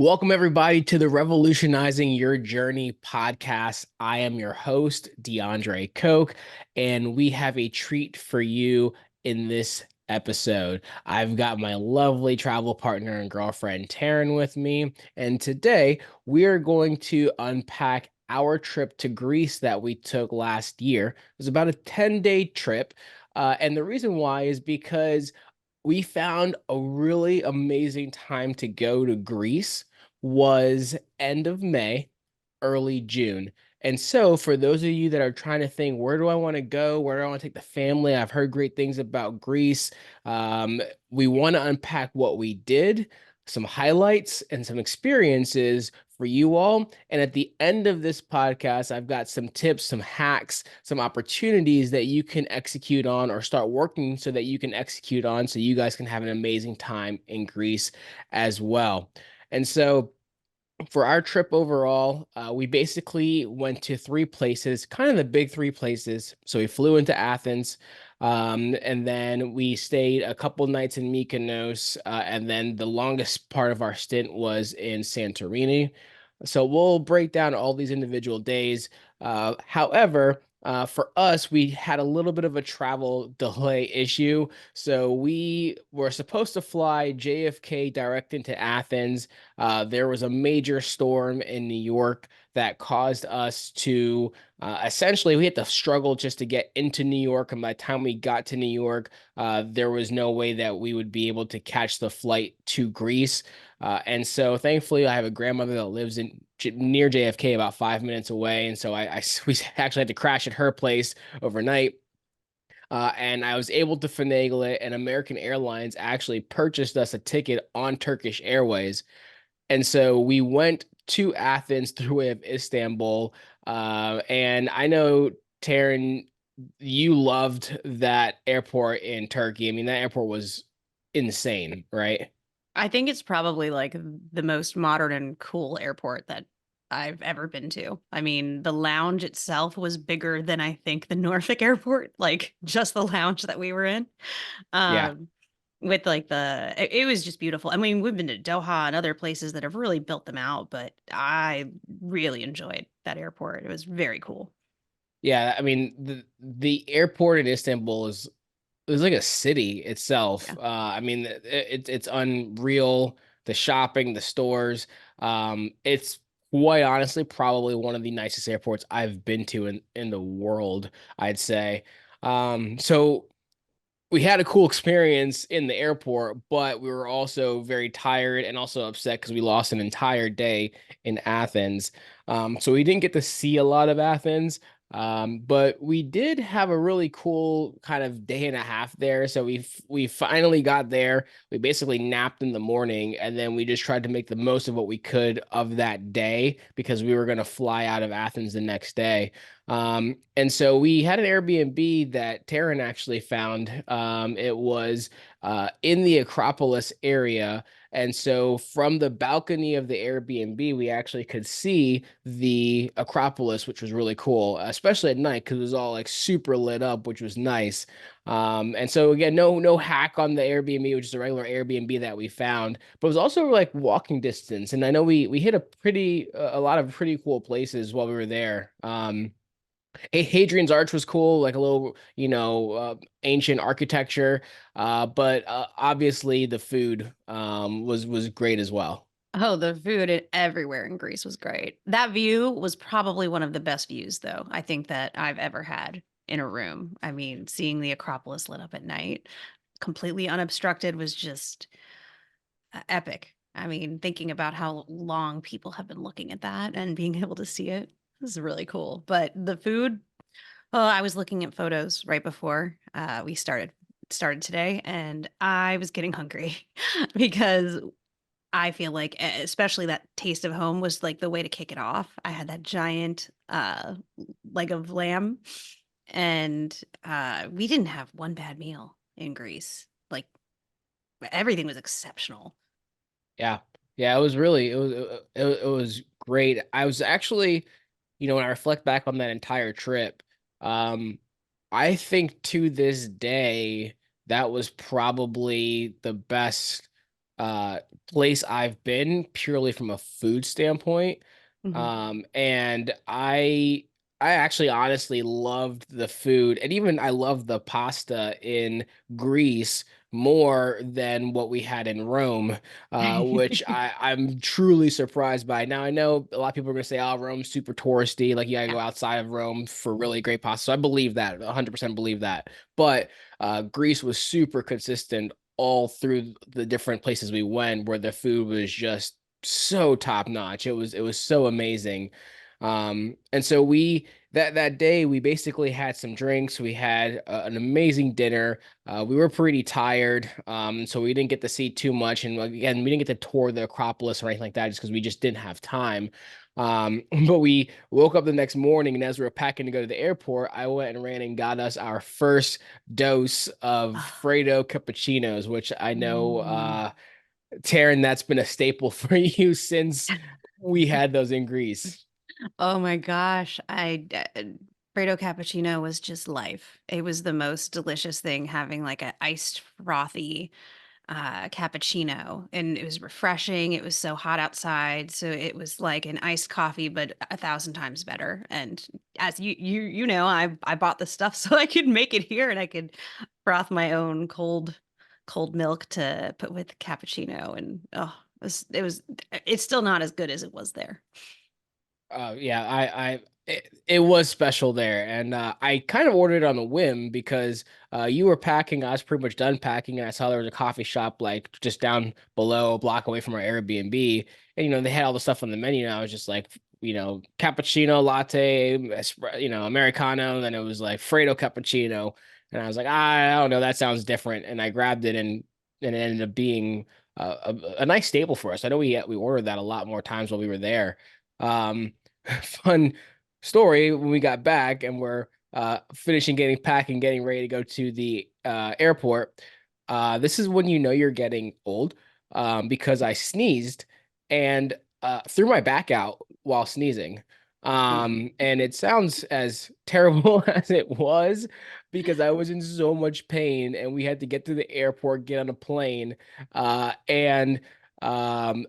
Welcome, everybody, to the Revolutionizing Your Journey podcast. I am your host, DeAndre Coke, and we have a treat for you in this episode. I've got my lovely travel partner and girlfriend, Taryn, with me, and today we are going to unpack our trip to Greece that we took last year. It was about a 10-day trip, and the reason why is because we found a really amazing time to go to Greece was end of May, early June. And so, for those of you that are trying to think, where do I want to go? Where do I want to take the family? I've heard great things about Greece. We want to unpack what we did, some highlights, and some experiences for you all. And at the end of this podcast, I've got some tips, some hacks, some opportunities that you can execute on or start working so that you can execute on so you guys can have an amazing time in Greece as well. And so, for our trip overall, we basically went to three places, kind of the big three places. So we flew into Athens, and then we stayed a couple nights in Mykonos, and then the longest part of our stint was in Santorini. So we'll break down all these individual days. However, for us, we had a little bit of a travel delay issue. So we were supposed to fly JFK direct into Athens. There was a major storm in New York that caused us to essentially we had to struggle just to get into New York. And by the time we got to New York, there was no way that we would be able to catch the flight to Greece. And so thankfully, I have a grandmother that lives in near JFK, about 5 minutes away. And so we actually had to crash at her place overnight. And I was able to finagle it, and American Airlines actually purchased us a ticket on Turkish Airways. And so we went to Athens through way of Istanbul. And I know, Taryn, you loved that airport in Turkey. I mean, that airport was insane, right? I think it's probably like the most modern and cool airport that I've ever been to. I mean, the lounge itself was bigger than I think the Norfolk airport, like just the lounge that we were in. Yeah. Um, with like it was just beautiful. I mean, we've been to Doha and other places that have really built them out, but I really enjoyed that airport. It was very cool. Yeah. I mean, the airport in Istanbul is it was like a city itself. Yeah. I mean, it's unreal. The shopping, the stores. It's quite honestly probably one of the nicest airports I've been to in the world, I'd say. So we had a cool experience in the airport, but we were also very tired and also upset because we lost an entire day in Athens. So we didn't get to see a lot of Athens. But we did have a really cool kind of day and a half there. So we finally got there. We basically napped in the morning, and then we just tried to make the most of what we could of that day because we were going to fly out of Athens the next day. And so we had an Airbnb that Taryn actually found. It was in the Acropolis area. And so from the balcony of the Airbnb, we actually could see the Acropolis, which was really cool, especially at night because it was all like super lit up, which was nice. And so again, no hack on the Airbnb, which is a regular Airbnb that we found, but it was also like walking distance. And I know we hit a lot of pretty cool places while we were there. Hadrian's Arch was cool, like a little, ancient architecture. But obviously the food was great as well. Oh, the food everywhere in Greece was great. That view was probably one of the best views, though, I think that I've ever had in a room. I mean, seeing the Acropolis lit up at night, completely unobstructed, was just epic. I mean, thinking about how long people have been looking at that and being able to see it is really cool. But the food, oh, I was looking at photos right before we started today, and I was getting hungry because I feel like, especially that taste of home was like the way to kick it off. I had that giant leg of lamb, and we didn't have one bad meal in Greece. Like everything was exceptional. Yeah. Yeah, it was great. I was actually, when I reflect back on that entire trip, um, I think to this day that was probably the best uh, place I've been purely from a food standpoint. Mhm. And I actually honestly loved the food, and even I loved the pasta in Greece more than what we had in Rome, which I'm truly surprised by. Now I know a lot of people are going to say, "Oh, Rome's super touristy. Like you got to Yeah. go outside of Rome for really great pasta." So I believe that, 100% believe that. But Greece was super consistent all through the different places we went, where the food was just so top notch. It was so amazing. And so we that day we basically had some drinks. We had an amazing dinner. We were pretty tired, so we didn't get to see too much. And again, we didn't get to tour the Acropolis or anything like that, just because we just didn't have time. But we woke up the next morning, and as we were packing to go to the airport, I went and ran and got us our first dose of Ah, Fredo cappuccinos, which I know, mm. Taryn, that's been a staple for you since we had those in Greece. Oh my gosh. Fredo cappuccino was just life. It was the most delicious thing having like a iced frothy cappuccino, and it was refreshing. It was so hot outside, so it was like an iced coffee, but 1,000 times better. And as you know, I bought the stuff so I could make it here, and I could froth my own cold milk to put with the cappuccino, and oh, it's still not as good as it was there. Yeah, it was special there, and I kind of ordered it on a whim because you were packing. I was pretty much done packing, and I saw there was a coffee shop like just down below, a block away from our Airbnb, and they had all the stuff on the menu. And I was just like, cappuccino, latte, Americano. And then it was like Fredo cappuccino, and I was like, I don't know, that sounds different, and I grabbed it, and it ended up being a nice staple for us. I know we ordered that a lot more times while we were there. Um, Fun story, when we got back and we're finishing getting packed and getting ready to go to the airport. This is when you know you're getting old, because I sneezed and threw my back out while sneezing. And it sounds as terrible as it was, because I was in so much pain and we had to get to the airport, get on a plane, and um,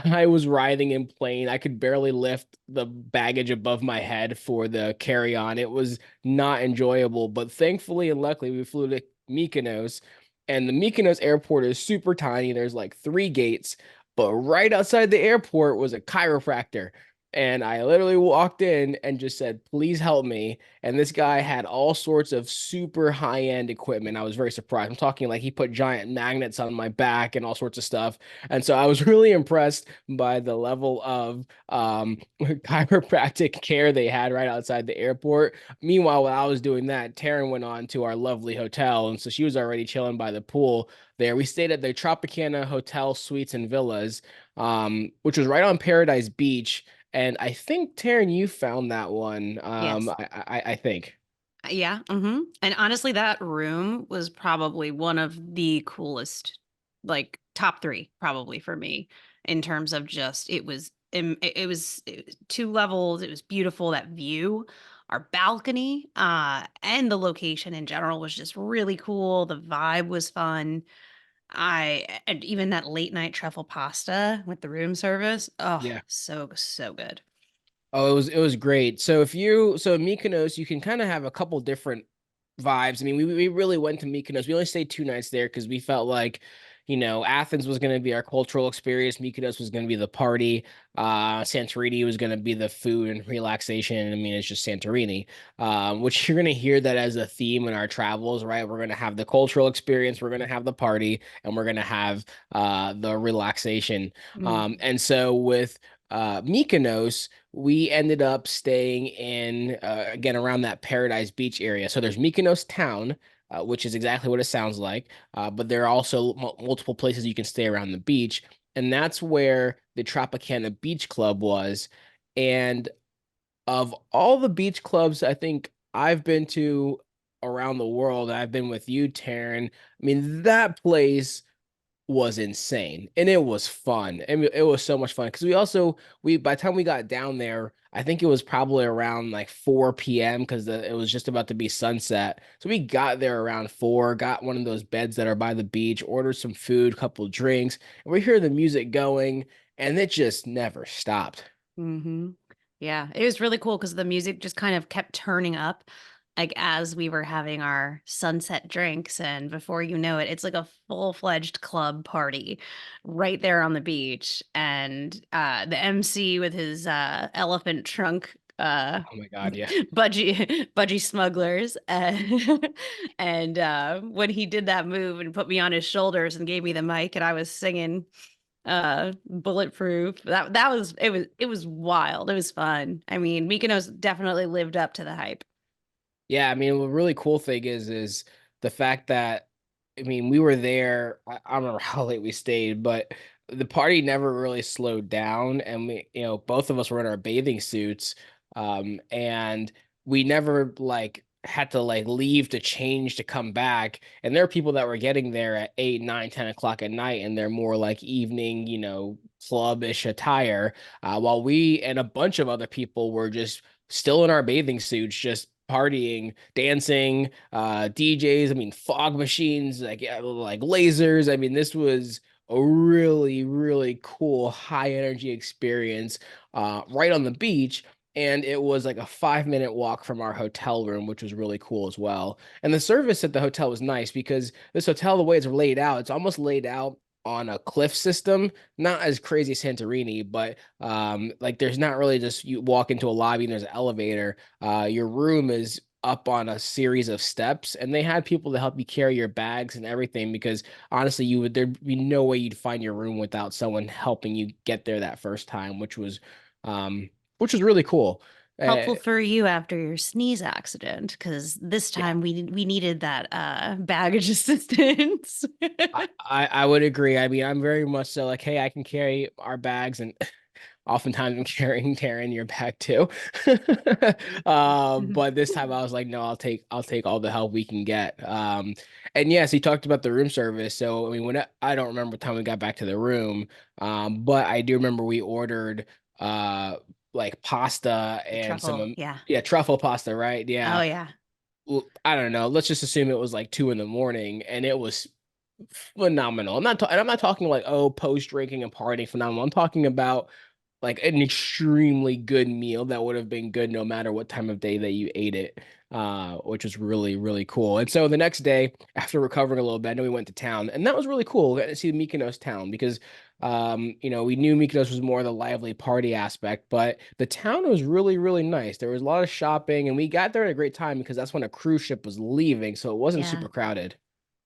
I was writhing in plane. I could barely lift the baggage above my head for the carry-on. It was not enjoyable, but thankfully and luckily we flew to Mykonos, and the Mykonos airport is super tiny. There's like three gates, but right outside the airport was a chiropractor. And I literally walked in and just said, "Please help me." And this guy had all sorts of super high-end equipment. I was very surprised. I'm talking like he put giant magnets on my back and all sorts of stuff. And so I was really impressed by the level of chiropractic care they had right outside the airport. Meanwhile, while I was doing that, Taryn went on to our lovely hotel. And so she was already chilling by the pool there. We stayed at the Tropicana Hotel Suites and Villas, which was right on Paradise Beach. And I think, Taryn, you found that one. Yes. I think. Yeah. And honestly, that room was probably one of the coolest, like top three, probably for me, in terms of just it was 2 levels. It was beautiful. That view, our balcony, and the location in general was just really cool. The vibe was fun. And even that late night truffle pasta with the room service. Oh, Yeah. so good. Oh, it was great. So Mykonos, you can kind of have a couple different vibes. I mean, we really went to Mykonos. We only stayed 2 nights there because we felt like, Athens was going to be our cultural experience. Mykonos was going to be the party. Santorini was going to be the food and relaxation. I mean, it's just Santorini. Which you're going to hear that as a theme in our travels, right? We're going to have the cultural experience, we're going to have the party, and we're going to have the relaxation. Mm. And so with Mykonos, we ended up staying in, again, around that Paradise Beach area. So there's Mykonos town, which is exactly what it sounds like, but there are also multiple places you can stay around the beach, and that's where the Tropicana Beach Club was. And of all the beach clubs I think I've been to around the world, I've been with you, Taryn. I mean, that place was insane and it was fun. I mean, it was so much fun because we by the time we got down there, I think it was probably around like 4 p.m. because it was just about to be sunset. So we got there around 4, got one of those beds that are by the beach, ordered some food, couple drinks, and we hear the music going, and it just never stopped. Hmm. Yeah, it was really cool because the music just kind of kept turning up, like as we were having our sunset drinks, and before you know it, it's like a full-fledged club party right there on the beach. And the MC with his elephant trunk Oh my God, yeah. budgie smugglers, and when he did that move and put me on his shoulders and gave me the mic, and I was singing bulletproof. That was wild. It was fun. I mean, Mykonos definitely lived up to the hype. Yeah, I mean, the really cool thing is the fact that I mean, we were there. I don't remember how late we stayed, but the party never really slowed down, and both of us were in our bathing suits, and we never like had to like leave to change to come back. And there are people that were getting there at 8, 9, 10 o'clock at night, and they're more like evening, clubbish attire, while we and a bunch of other people were just still in our bathing suits, just partying, dancing, DJs, I mean, fog machines, like yeah, like lasers. I mean, this was a really, really cool high energy experience right on the beach. And it was like a 5 minute walk from our hotel room, which was really cool as well. And the service at the hotel was nice because this hotel, the way it's laid out, it's almost laid out on a cliff system, not as crazy as Santorini, but like there's not really just you walk into a lobby and there's an elevator. Your room is up on a series of steps, and they had people to help you carry your bags and everything because honestly, there'd be no way you'd find your room without someone helping you get there that first time, um, which was really cool. Uh, Helpful for you after your sneeze accident, because this yeah, time we needed that baggage assistance. I would agree. I mean, I'm very much so like, hey, I can carry our bags, and oftentimes I'm carrying Taryn your bag too. But this time I was like, no, I'll take all the help we can get. And yes, he talked about the room service. So I mean, I don't remember what time we got back to the room, but I do remember we ordered uh like pasta and Truffle, yeah. yeah, truffle pasta, right? Oh Yeah. yeah. Well, I don't know. Let's just assume it was like 2 in the morning, and it was phenomenal. And I'm not talking like, oh, post drinking and partying phenomenal. I'm talking about like an extremely good meal that would have been good no matter what time of day that you ate it, which was really, really cool. And so the next day, after recovering a little bit, I know we went to town, and that was really cool. We got to see the Mykonos town because, we knew Mykonos was more the lively party aspect, but the town was really, really nice. There was a lot of shopping, and we got there at a great time because that's when a cruise ship was leaving, so it wasn't Yeah. super crowded.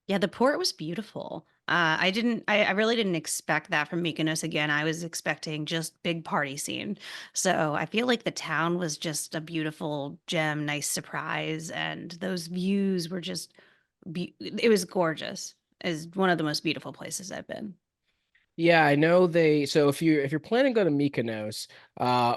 Yeah, the port was beautiful. I really didn't expect that from Mykonos again. I was expecting just big party scene. So I feel like the town was just a beautiful gem, nice surprise, and those views were just it was gorgeous. Is one of the most beautiful places I've been. Yeah, I know so if you're planning to go to Mykonos,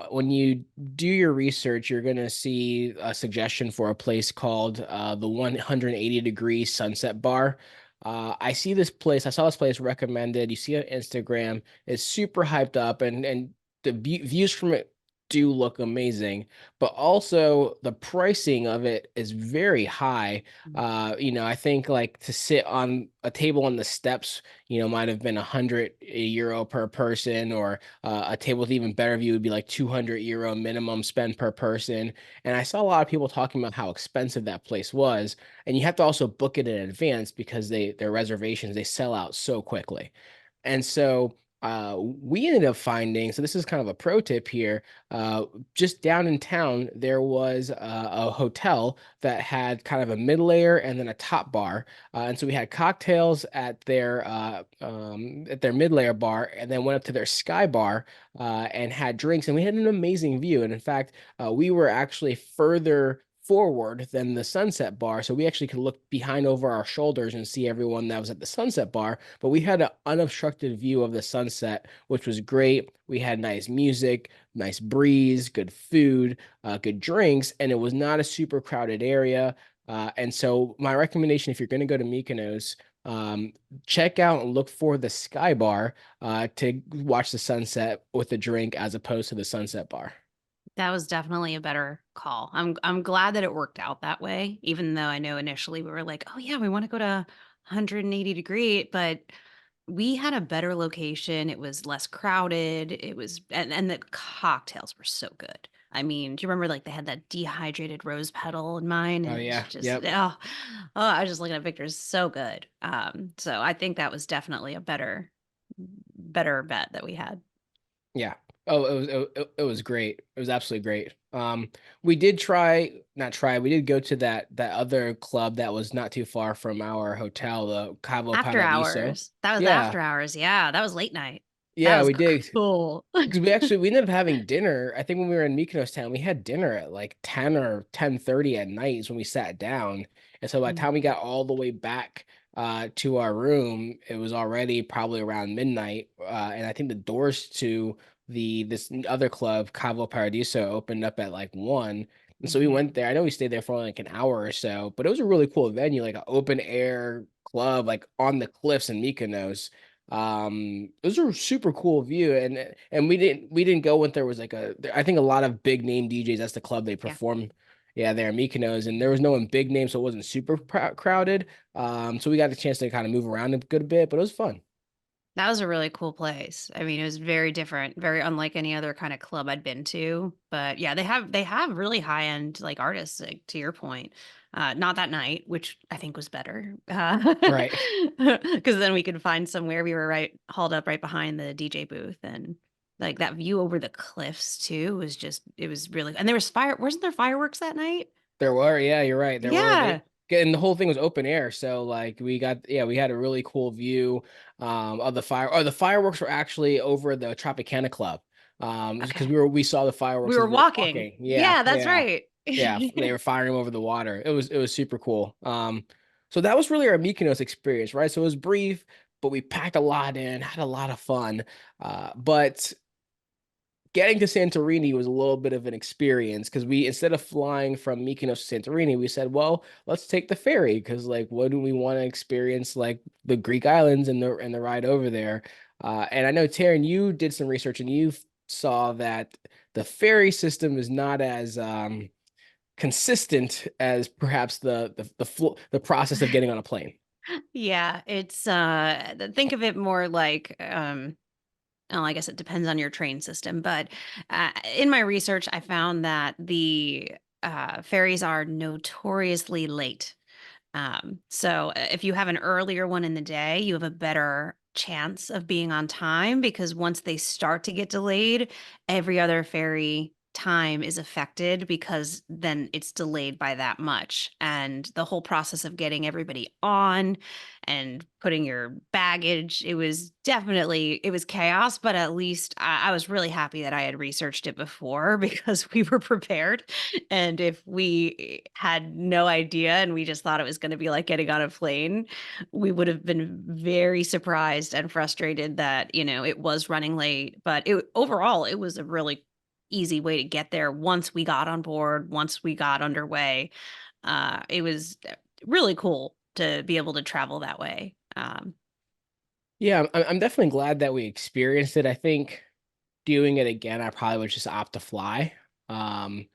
when you do your research, you're gonna see a suggestion for a place called the 180-degree Sunset Bar. I saw this place recommended. You see it on Instagram. It's super hyped up, and the views from it do look amazing, but also the pricing of it is very high. I think like to sit on a table on the steps, might have been 100 euro per person, or a table with even better view would be like 200 euro minimum spend per person. And I saw a lot of people talking about how expensive that place was, and you have to also book it in advance because their reservations they sell out so quickly. And so we ended up finding, so this is kind of a pro tip here. Uh, just down in town, there was a hotel that had kind of a mid layer and then a top bar. And so we had cocktails at their mid layer bar, and then went up to their sky bar and had drinks. And we had an amazing view. And in fact, we were actually further forward than the Sunset Bar. So we actually could look behind over our shoulders and see everyone that was at the Sunset Bar. But we had an unobstructed view of the sunset, which was great. We had nice music, nice breeze, good food, good drinks, and it was not a super crowded area. And so my recommendation, if you're going to go to Mykonos, Um, Check out and look for the Sky Bar to watch the sunset with a drink as opposed to the Sunset Bar. That was definitely a better call. I'm glad that it worked out that way, even though I know initially we were like, "Oh yeah, we want to go to 180 degree," but we had a better location. It was less crowded. It was and the cocktails were so good. I mean, do you remember like they had that dehydrated rose petal in mine Oh and it was yeah, just yep. I was just looking at pictures, so good. So I think that was definitely a better bet that we had. Yeah. Oh, it was great. It was absolutely great. We did try, not try, we did go to that other club that was not too far from our hotel, the Cabo After Paradiso. hours. That was Yeah. after hours. Yeah, that was late night. That Yeah, was we did. cool. Because we ended up having dinner. I think when we were in Mykonos town, we had dinner at like 10 or 10:30 at night is when we sat down. And so by the time we Mhm. got all the way back to our room, it was already probably around midnight. And I think the doors to this other club, Cavo Paradiso, opened up at like 1. And so we went Mhm. there. I know we stayed there for only like an hour or so, but it was a really cool venue, like an open air club, like on the cliffs in Mykonos. It was a super cool view, and we didn't go when there was like I think a lot of big name DJs. That's the club they Yeah. perform. Yeah, there in Mykonos, and there was no one big name, so it wasn't super crowded. So we got a chance to kind of move around a good bit, but it was fun. That was a really cool place. I mean, it was very different, very unlike any other kind of club I'd been to. But yeah, they have really high end like artists, like, to your point. Not that night, which I think was better, Right. because then we could find somewhere. We were right hauled up right behind the DJ booth, and like that view over the cliffs too was just it was really. And there was wasn't there fireworks that night? There were, yeah, you're right. There were Yeah. and the whole thing was open air, so like we had a really cool view of the fire. Oh, the fireworks were actually over the Tropicana Club. Because Okay. we saw the We fireworks as were we were walking. walking. Yeah, Yeah, that's yeah. right. Yeah, they were firing over the water. It was super cool. So that was really our Mykonos experience, right? So it was brief, but we packed a lot in, had a lot of fun. But getting to Santorini was a little bit of an experience because we instead of flying from Mykonos to Santorini, we said, well, let's take the ferry because like what do we want to experience like the Greek islands and the ride over there. And I know Taryn, you did some research and you saw that the ferry system is not as consistent as perhaps the process of getting on a plane. Yeah, it's think of it more like oh, I guess it depends on your train system, but in my research I found that the ferries are notoriously late. So if you have an earlier one in the day, you have a better chance of being on time because once they start to get delayed, every other ferry time is affected because then it's delayed by that much. And the whole process of getting everybody on and putting your baggage, it was chaos, but at least I was really happy that I had researched it before because we were prepared. And if we had no idea and we just thought it was going to be like getting on a plane, we would have been very surprised and frustrated that, it was running late. But overall, it was a really easy way to get there once we got on board, once we got underway. It was really cool to be able to travel that way. Yeah, I'm definitely glad that we experienced it. I think doing it again, I probably would just opt to fly. Um,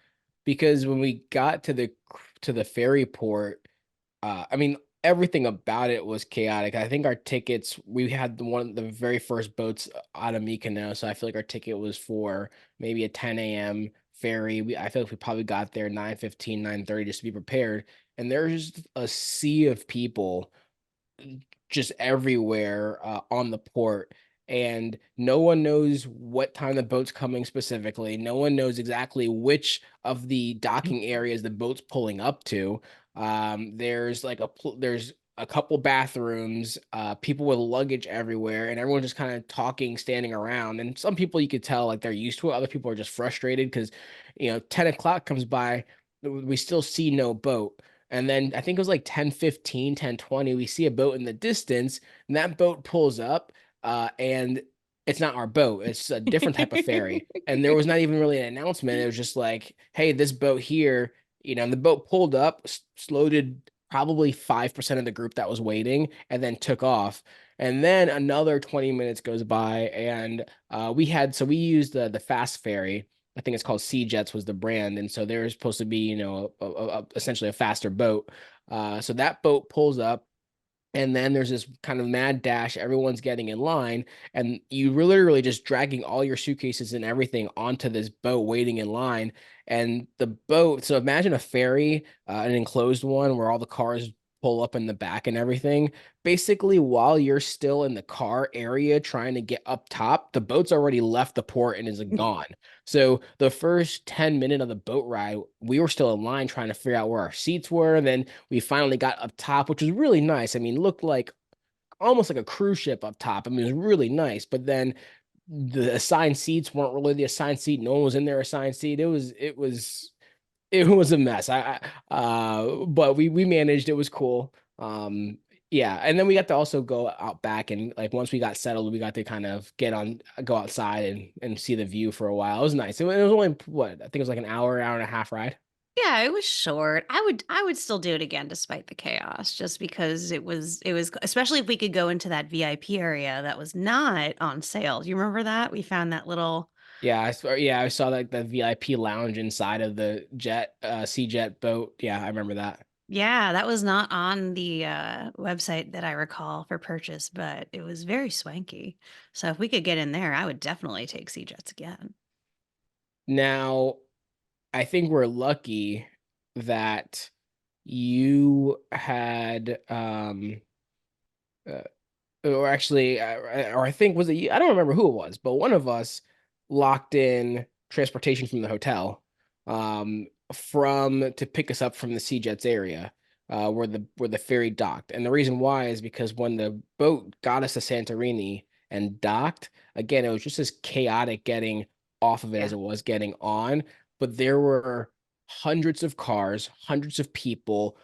because when we got to the ferry port, I mean, everything about it was chaotic. I think our tickets, we had one of the very first boats out of Mykonos, so I feel like our ticket was for maybe a 10 a.m. ferry. I feel like we probably got there 9:15, 9:30 just to be prepared. And there's a sea of people just everywhere on the port. And no one knows what time the boat's coming specifically. No one knows exactly which of the docking areas the boat's pulling up to. There's a couple bathrooms, people with luggage everywhere, and everyone just kind of talking, standing around. And some people you could tell like they're used to it. Other people are just frustrated because 10 o'clock comes by, we still see no boat. And then I think it was like 10:15, 10:20. We see a boat in the distance, and that boat pulls up, and it's not our boat. It's a different type of ferry. And there was not even really an announcement. It was just like, hey, this boat here, and the boat pulled up, slowed probably 5% of the group that was waiting and then took off. And then another 20 minutes goes by, and we used the fast ferry. I think it's called Sea Jets was the brand, and so there's supposed to be, essentially a faster boat. So that boat pulls up, and then there's this kind of mad dash. Everyone's getting in line, and you were literally just dragging all your suitcases and everything onto this boat, waiting in line. And the boat, so imagine a ferry, an enclosed one where all the cars pull up in the back and everything. Basically, while you're still in the car area trying to get up top, the boat's already left the port and is gone. So the first 10 minutes of the boat ride, we were still in line trying to figure out where our seats were. And then we finally got up top, which was really nice. I mean, looked like almost like a cruise ship up top. I mean, it was really nice. But then the assigned seats weren't really the assigned seat. No one was in their assigned seat. It was a mess. But we managed. It was cool. Yeah, and then we got to also go out back, and like once we got settled, we got to kind of go outside and see the view for a while. It was nice. It was only what, I think it was like an hour and a half ride. Yeah, it was short. I would still do it again despite the chaos, just because it was especially if we could go into that VIP area that was not on sale. Do you remember that? We found that little. Yeah, I saw like the VIP lounge inside of the Sea Jet boat. Yeah, I remember that. Yeah, that was not on the website that I recall for purchase, but it was very swanky. So if we could get in there, I would definitely take Sea Jets again. Now, I think we're lucky that you had uh, or actually, or I think was it you? I don't remember who it was, but one of us locked in transportation from the hotel, from to pick us up from the Sea Jets area, where the ferry docked. And the reason why is because when the boat got us to Santorini and docked, again, it was just as chaotic getting off of it as Yeah. it was getting on. But there were hundreds of cars, hundreds of people,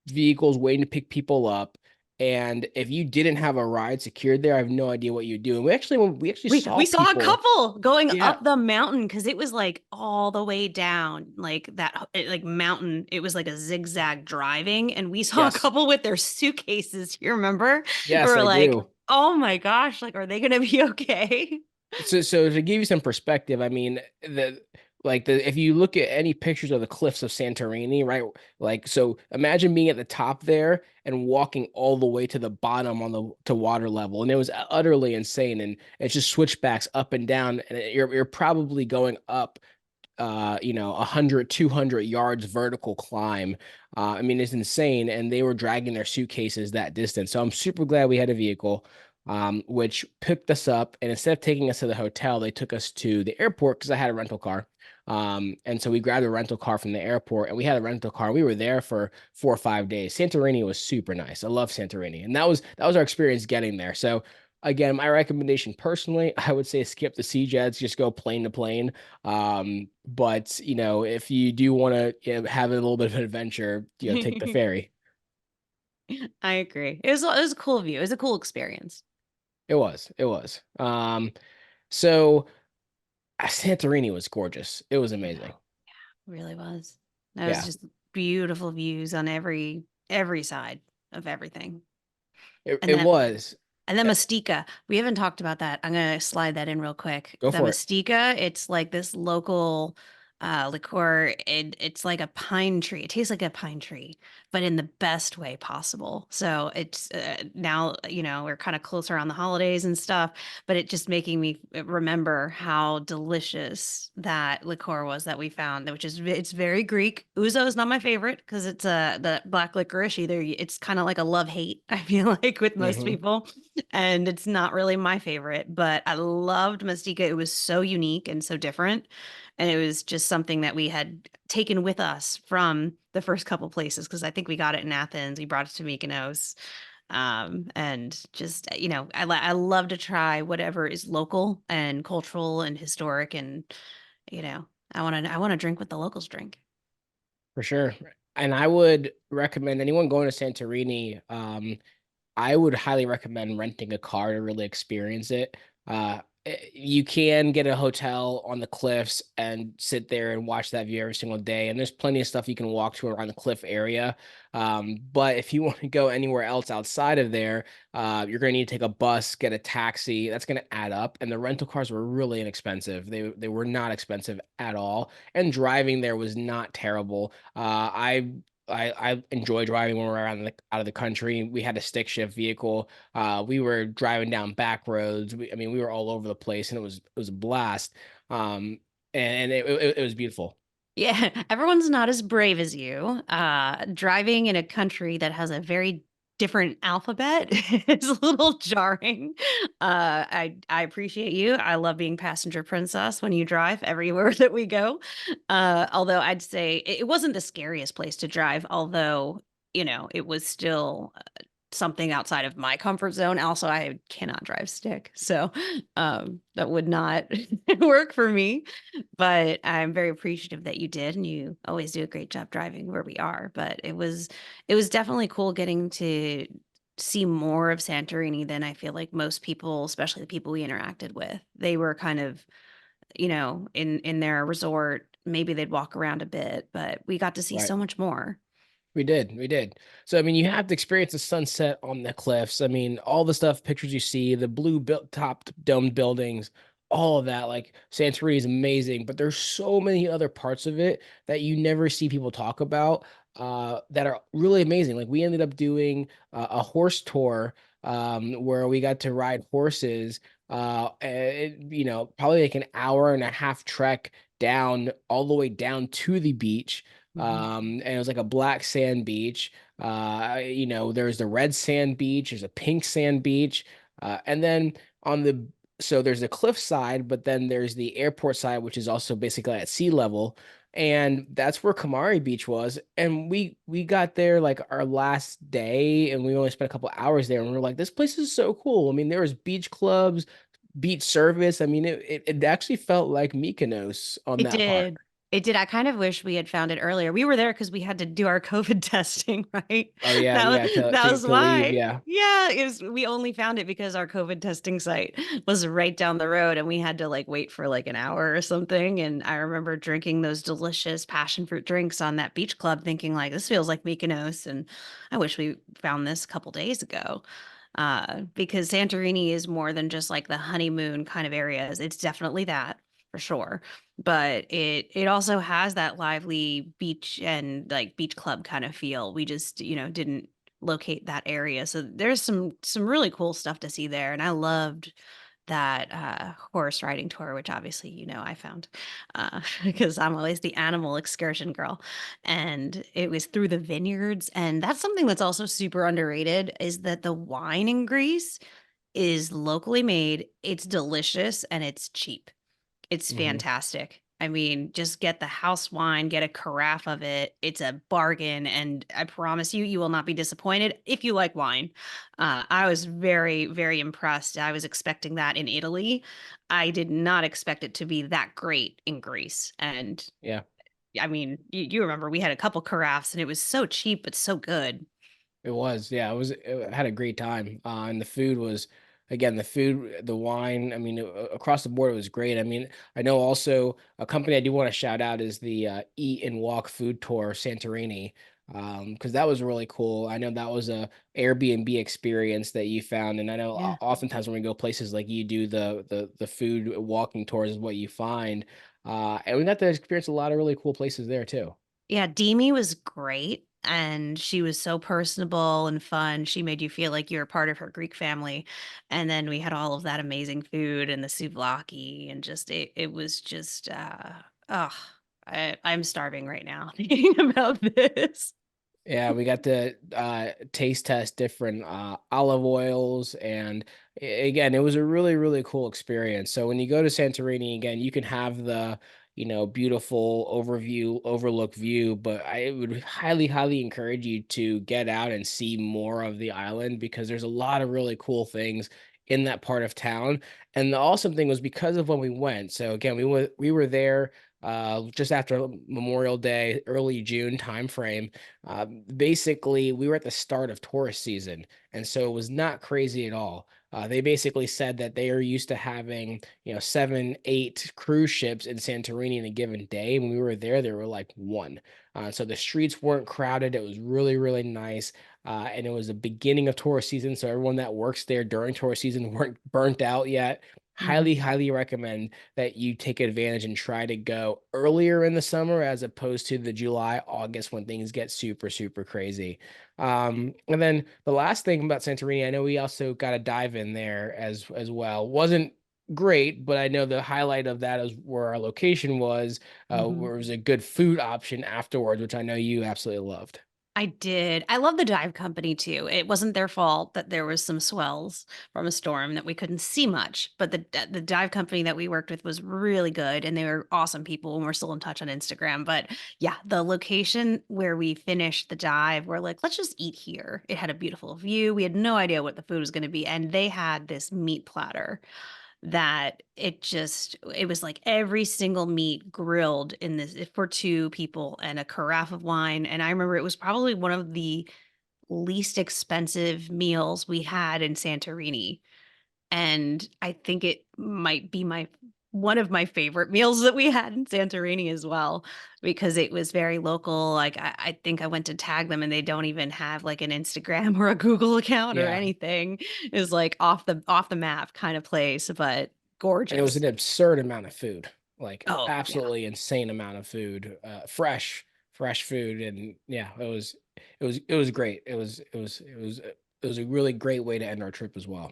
vehicles waiting to pick people up. And if you didn't have a ride secured there, I have no idea what you'd do. And we actually We saw saw a people. couple going Yeah. up the mountain because it was like all the way down, like that, like mountain. It was like a zigzag driving, and we saw a Yes. couple with their suitcases. You remember? We Yes, were I like, do. "Oh my gosh! Like, are they gonna be okay?" So to give you some perspective, I mean, if you look at any pictures of the cliffs of Santorini, right? Like, so imagine being at the top there and walking all the way to the bottom on the to water level, and it was utterly insane. And it's just switchbacks up and down, and you're probably going up 100, 200 yards vertical climb. I mean, it's insane. And they were dragging their suitcases that distance. So I'm super glad we had a vehicle, which picked us up. And instead of taking us to the hotel, they took us to the airport because I had a rental car. And so we grabbed a rental car from the airport, and we had a rental car. We were there for 4 or 5 days. Santorini was super nice. I love Santorini. And that was our experience getting there. So again, my recommendation personally, I would say skip the Sea Jets, just go plane to plane. But if you do want to have a little bit of an adventure, take the ferry. I agree. It was a cool view. It was a cool experience. It was. So Santorini was gorgeous. It was Yeah, amazing. really was. That was Yeah, just beautiful views on every side of everything. it, And it then was. And the Uh, Mastika, we haven't talked about that. I'm gonna slide that in real quick. Go The for it. Mastika, it's like this local liqueur. It's like a pine tree. It tastes like a pine tree, but in the best way possible. So it's now, we're kind of closer on the holidays and stuff, but it just making me remember how delicious that liqueur was that we found, which is it's very Greek. Ouzo is not my favorite because it's the black licorice either. It's kind of like a love hate, I feel like, with most Hmm. people, and it's not really my favorite, but I loved Mastika. It was so unique and so different. And it was just something that we had taken with us from the first couple places because I think we got it in Athens. We brought it to Mykonos. And just, I love to try whatever is local and cultural and historic. And, I want to drink what the locals drink. For sure. And I would recommend anyone going to Santorini. I would highly recommend renting a car to really experience it. You can get a hotel on the cliffs and sit there and watch that view every single day. And there's plenty of stuff you can walk to around the cliff area. But if you want to go anywhere else outside of there, you're going to need to take a bus, get a taxi. That's going to add up. And the rental cars were really inexpensive. They were not expensive at all. And driving there was not terrible. I enjoy driving when we're around out of the country. We had a stick shift vehicle. We were driving down back roads. I mean, we were all over the place, and it was a blast. And it was beautiful. Yeah, everyone's not as brave as you. Driving in a country that has a very different alphabet is a little jarring. I appreciate you. I love being passenger princess when you drive everywhere that we go. Although I'd say it wasn't the scariest place to drive, although, it was still something outside of my comfort zone. Also, I cannot drive stick, so that would not work for me. But I'm very appreciative that you did, and you always do a great job driving where we are. But it was definitely cool getting to see more of Santorini than I feel like most people, especially the people we interacted with. They were kind of, in their resort. Maybe they'd walk around a bit, but we got to see Right. so much more. We did. So I mean, you have to experience the sunset on the cliffs. I mean, all the stuff, pictures you see, the blue built topped domed buildings, all of that. Like Santorini is amazing, but there's so many other parts of it that you never see people talk about that are really amazing. Like we ended up doing a horse tour where we got to ride horses. Probably like an hour and a half trek down all the way down to the beach, Mhm. and it was like a black sand beach. There's the red sand beach, there's a pink sand beach, and then on the so there's the cliff side, but then there's the airport side, which is also basically at sea level, and that's where Kamari Beach was. And we got there like our last day, and we only spent a couple hours there, and we were like, this place is so cool. I mean, there was beach clubs, beach service. I mean, it actually felt like Mykonos on It that part. did. It did. I kind of wish we had found it earlier. We were there because we had to do our COVID testing, right? Oh yeah, That yeah, was, to that to was to leave, why. yeah. Yeah, we only found it because our COVID testing site was right down the road and we had to like wait for like an hour or something. And I remember drinking those delicious passion fruit drinks on that beach club, thinking like this feels like Mykonos. And I wish we found this a couple days ago. Because Santorini is more than just like the honeymoon kind of areas. It's definitely that for sure, but it also has that lively beach and like beach club kind of feel. We just, didn't locate that area. So there's some really cool stuff to see there. And I loved that horse riding tour, which obviously, I found because I'm always the animal excursion girl. And it was through the vineyards. And that's something that's also super underrated is that the wine in Greece is locally made, it's delicious, and it's cheap. It's Hmm. fantastic. I mean, just get the house wine, get a carafe of it. It's a bargain, and I promise you, you will not be disappointed if you like wine. I was very, very impressed. I was expecting that in Italy. I did not expect it to be that great in Greece. And Yeah. I mean, you remember we had a couple carafes, and it was so cheap but so good. It was, yeah, I had a great time. And the food was, again, the food, the wine, I mean, across the board, it was great. I mean, I know also a company I do want to shout out is the Eat and Walk Food Tour Santorini, because that was really cool. I know that was a Airbnb experience that you found, and I know Yeah. oftentimes when we go places like you do, the food walking tours is what you find, and we got to experience a lot of really cool places there too. Yeah, Demi was great, and she was so personable and fun. She made you feel like you were part of her Greek family. And then we had all of that amazing food and the souvlaki and just it was just oh, I'm starving right now thinking about this. Yeah, we got to taste test different olive oils, and again, it was a really, really cool experience. So when you go to Santorini again, you can have the, beautiful overlook view, but I would highly, highly encourage you to get out and see more of the island because there's a lot of really cool things in that part of town. And the awesome thing was because of when we went. So again, we were there just after Memorial Day, early June timeframe. Basically, we were at the start of tourist season, and so it was not crazy at all. They basically said that they are used to having, 7, 8 cruise ships in Santorini in a given day. When we were there were like one. So the streets weren't crowded. It was really, really nice. And it was the beginning of tourist season. So everyone that works there during tourist season weren't burnt out yet. Highly, Mhm. highly recommend that you take advantage and try to go earlier in the summer as opposed to the July, August when things get super, super crazy. And then the last thing about Santorini, I know we also got a dive in there as well. Wasn't great, but I know the highlight of that is where our location was, Mhm. where it was a good food option afterwards, which I know you absolutely loved. I did. I love the dive company too. It wasn't their fault that there was some swells from a storm that we couldn't see much, but the dive company that we worked with was really good and they were awesome people and we're still in touch on Instagram. But yeah, the location where we finished the dive, we're like, let's just eat here. It had a beautiful view. We had no idea what the food was going to be, and they had this meat platter that it was like every single meat grilled in this for two people and a carafe of wine. And I remember it was probably one of the least expensive meals we had in Santorini. And I think it might be my one of my favorite meals that we had in Santorini as well, because it was very local. Like I think I went to tag them and they don't even have like an Instagram or a Google account or Yeah. anything. It was like off the map kind of place, but And it was gorgeous. an absurd amount of food, like Oh yeah. absolutely insane amount of food, fresh food. And yeah, it was great. It was a really great way to end our trip as well.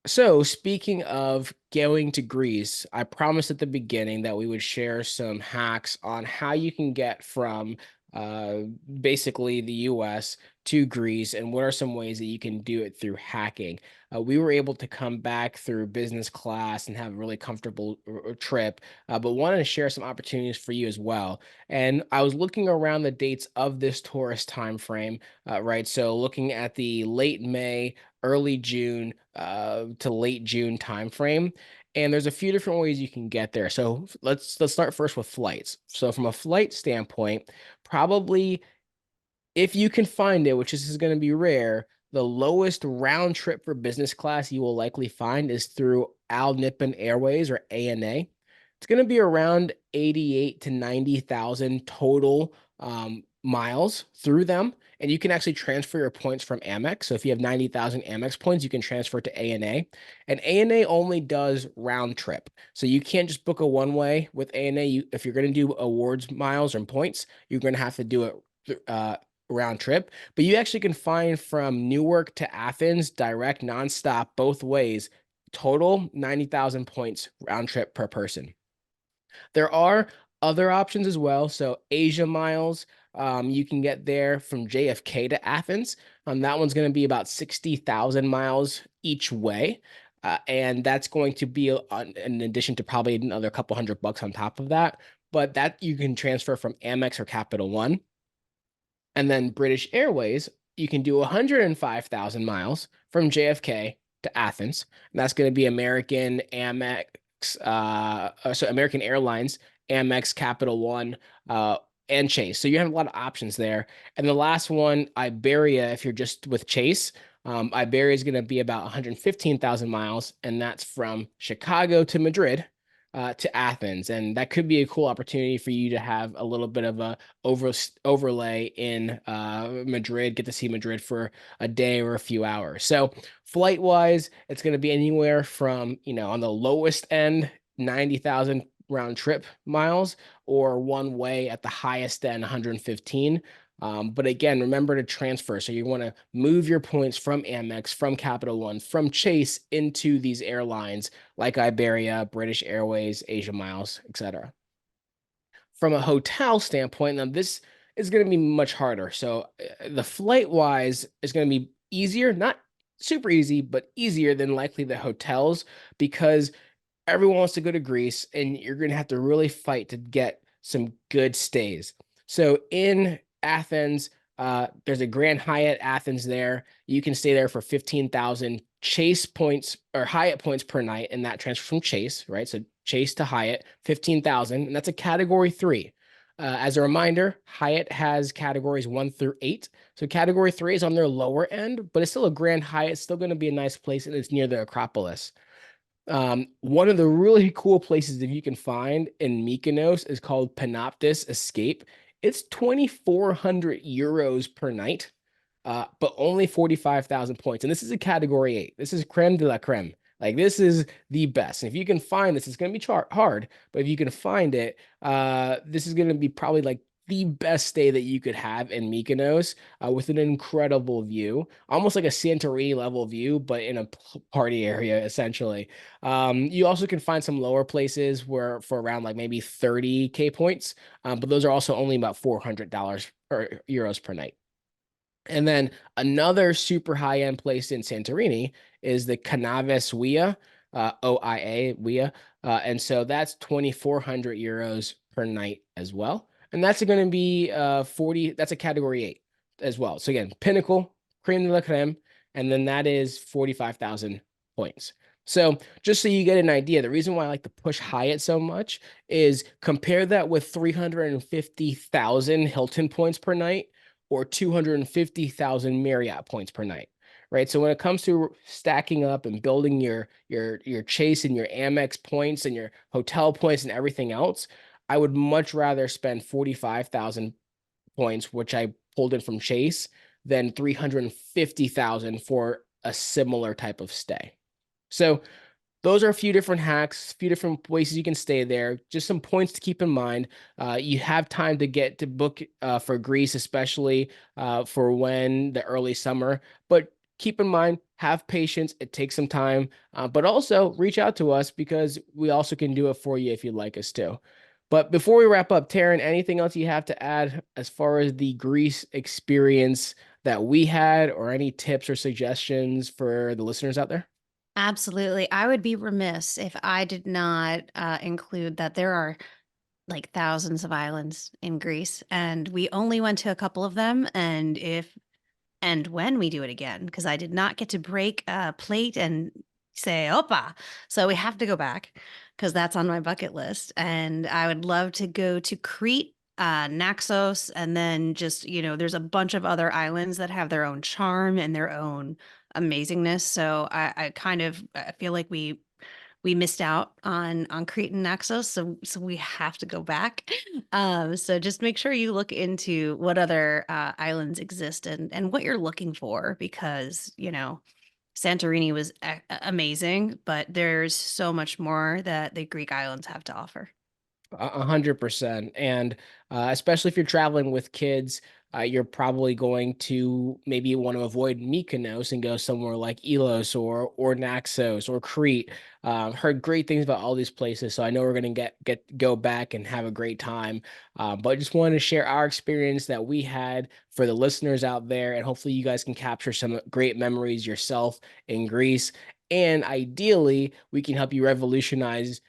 So, speaking of going to Greece, I promised at the beginning that we would share some hacks on how you can get from uh, basically the US to Greece and what are some ways that you can do it through hacking. We were able to come back through business class and have a really comfortable trip, but wanted to share some opportunities for you as well. And I was looking around the dates of this tourist time frame, right? So, looking at the late May, early June to late June timeframe. And there's a few different ways you can get there. So let's start first with flights. So from a flight standpoint, probably if you can find it, which is going to be rare, the lowest round trip for business class you will likely find is through Al Nippon Airways or ANA. It's going to be around 88 to 90,000 total miles through them. And you can actually transfer your points from Amex. So if you have 90,000 Amex points, you can transfer to ANA. And ANA only does round trip. So you can't just book a one way with ANA. If you're going to do awards miles and points, you're going to have to do it round trip, but you actually can find from Newark to Athens direct nonstop both ways, total 90,000 points round trip per person. There are other options as well. So Asia miles, you can get there from JFK to Athens. That one's going to be about 60,000 miles each way. And that's going to be in addition to probably another couple $100 on top of that. But that you can transfer from Amex or Capital One. And then British Airways, you can do 105,000 miles from JFK to Athens. And that's going to be American Amex, so American Airlines, Amex, Capital One, and Chase. So you have a lot of options there. And the last one, Iberia, if you're just with Chase, Iberia is going to be about 115,000 miles, and that's from Chicago to Madrid. To Athens, and that could be a cool opportunity for you to have a little bit of a overlay in Madrid, get to see Madrid for a day or a few hours. So flight wise, it's going to be anywhere from, on the lowest end, 90,000 round trip miles, or one way at the highest end, 115. But again, remember to transfer. So you want to move your points from Amex, from Capital One, from Chase into these airlines like Iberia, British Airways, Asia Miles, etc. From a hotel standpoint, now this is going to be much harder. So the flight wise is going to be easier, not super easy, but easier than likely the hotels because everyone wants to go to Greece and you're going to have to really fight to get some good stays. So in Athens, there's a Grand Hyatt Athens there. You can stay there for 15,000 Chase points or Hyatt points per night, and that transfers from Chase, right? So Chase to Hyatt, 15,000, and that's a category 3. As a reminder, Hyatt has categories 1 through 8. So category 3 is on their lower end, but it's still a Grand Hyatt. It's still going to be a nice place, and it's near the Acropolis. One of the really cool places that you can find in Mykonos is called Panoptis Escape. It's 2,400 euros per night, but only 45,000 points. And this is a category 8. This is creme de la creme. Like, this is the best. And if you can find this, it's going to be hard, but if you can find it, this is going to be probably like the best stay that you could have in Mykonos, with an incredible view, almost like a Santorini level view, but in a party area, essentially. You also can find some lower places where for around like maybe 30K points, but those are also only about $400 or euros per night. And then another super high end place in Santorini is the Canaves Via, OIA Via. And so that's 2,400 euros per night as well. And that's going to be 40, that's a category 8 as well. So again, Pinnacle, Creme de la Creme, and then that is 45,000 points. So just so you get an idea, the reason why I like to push Hyatt so much is compare that with 350,000 Hilton points per night or 250,000 Marriott points per night, right? So when it comes to stacking up and building your Chase and your Amex points and your hotel points and everything else, I would much rather spend 45,000 points, which I pulled in from Chase, than 350,000 for a similar type of stay. So those are a few different hacks, a few different places you can stay there. Just some points to keep in mind. You have time to get to book for Greece, especially for when the early summer. But keep in mind, have patience. It takes some time, but also reach out to us because we also can do it for you if you'd like us to. But before we wrap up, Taryn, anything else you have to add as far as the Greece experience that we had, or any tips or suggestions for the listeners out there? Absolutely. I would be remiss if I did not include that there are like thousands of islands in Greece, and we only went to a couple of them. And if and when we do it again, because I did not get to break a plate and say "opa," so we have to go back because that's on my bucket list. And I would love to go to Crete, Naxos, and then just there's a bunch of other islands that have their own charm and their own amazingness. So I feel like we missed out on Crete and Naxos, so we have to go back. So just make sure you look into what other islands exist and what you're looking for, because Santorini was amazing, but there's so much more that the Greek islands have to offer. 100%. And especially if you're traveling with kids, you're probably going to maybe want to avoid Mykonos and go somewhere like Elos or Naxos or Crete. Heard great things about all these places, so I know we're gonna go back and have a great time. But I just wanted to share our experience that we had for the listeners out there, and hopefully you guys can capture some great memories yourself in Greece. And ideally, we can help you revolutionize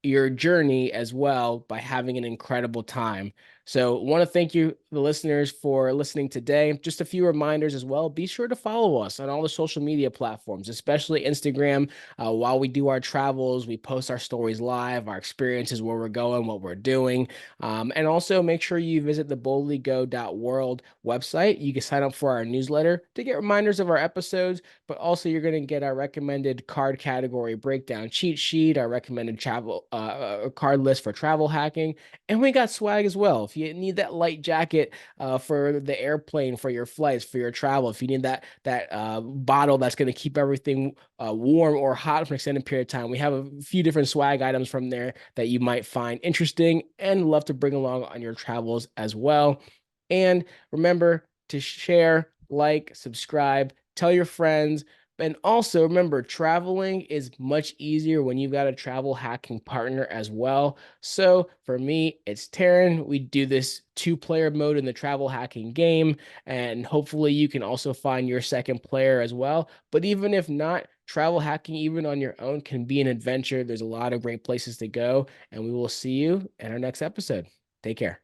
your journey as well by having an incredible time. So, want to thank you, the listeners, for listening today. Just a few reminders as well. Be sure to follow us on all the social media platforms, especially Instagram. While we do our travels, we post our stories live, our experiences, where we're going, what we're doing. And also make sure you visit the boldlygo.world website. You can sign up for our newsletter to get reminders of our episodes, but also you're going to get our recommended card category breakdown cheat sheet, our recommended travel card list for travel hacking, and we got swag as well. If you need that light jacket for the airplane, for your flights, for your travel, if you need that bottle that's going to keep everything warm or hot for an extended period of time, we have a few different swag items from there that you might find interesting and love to bring along on your travels as well. And remember to share, like, subscribe, tell your friends. And also remember, traveling is much easier when you've got a travel hacking partner as well. So for me, it's Taryn. We do this two-player mode in the travel hacking game, and hopefully you can also find your second player as well. But even if not, travel hacking, even on your own, can be an adventure. There's a lot of great places to go, and we will see you in our next episode. Take care.